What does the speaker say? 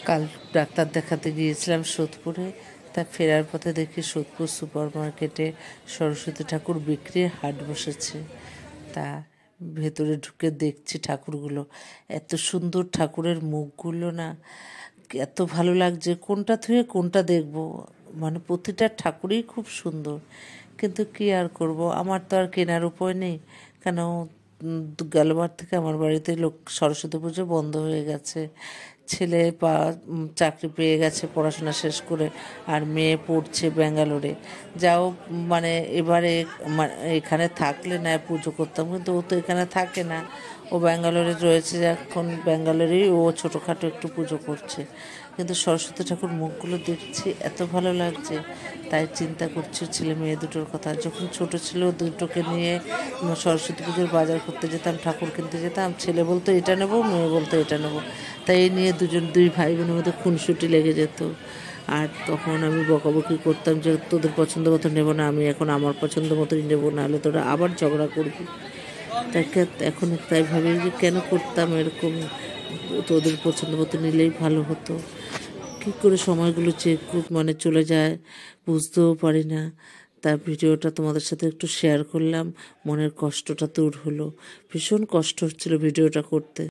কাল ডাক্তার দেখাতে গিয়েছিলাম সোদপুরে। তা ফেরার পথে দেখি সোদপুর সুপার মার্কেটে সরস্বতী ঠাকুর বিক্রির হাট বসেছে। তা ভেতরে ঢুকে দেখছি ঠাকুরগুলো, এত সুন্দর ঠাকুরের মুখগুলো না, এত ভালো লাগছে কোনটা থেকে কোনটা দেখব। মানে প্রতিটা ঠাকুরই খুব সুন্দর, কিন্তু কি আর করব, আমার তো আর কেনার উপায় নেই। কেন গেলবার থেকে আমার বাড়িতে সরস্বতী পুজো বন্ধ হয়ে গেছে। ছেলে চাকরি পেয়ে গেছে পড়াশোনা শেষ করে, আর মেয়ে পড়ছে ব্যাঙ্গালোরে। যাও মানে এবারে এখানে থাকলে না পুজো করতাম, কিন্তু ও তো এখানে থাকে না, ও ব্যাঙ্গালোরে রয়েছে। এখন ব্যাঙ্গালোরেই ও ছোটোখাটো একটু পুজো করছে, কিন্তু সরস্বতী ঠাকুর মুখগুলো দেখছি এত ভালো লাগছে। তাই চিন্তা করছি ছেলে মেয়ে দুটোর কথা। যখন ছোট ছিল দুটোকে নিয়ে সরস্বতী পুজোর বাজার করতে যেতাম, ঠাকুর কিনতে যেতাম, ছেলে বলতো এটা নেবো, মেয়ে বলতো এটা নেবো। তাই এই নিয়ে দুই ভাই বোনের মধ্যে খুনসুটি লেগে যেত। আর তখন আমি বকাবকি করতাম যে তোদের পছন্দ মতো নেবো না, আমি এখন আমার পছন্দ মতোই নেবো, নাহলে তোরা আবার ঝগড়া করবি। তাকে এখন তাই ভাবি যে কেন করতাম এরকম, তোদের পছন্দ মতো নিলেই ভালো হতো। কী করে সময়গুলো মানে চলে যায় বুঝতেও পারি না। তার ভিডিওটা তোমাদের সাথে একটু শেয়ার করলাম, মনের কষ্টটা দূর হলো। ভীষণ কষ্ট হচ্ছিল ভিডিওটা করতে।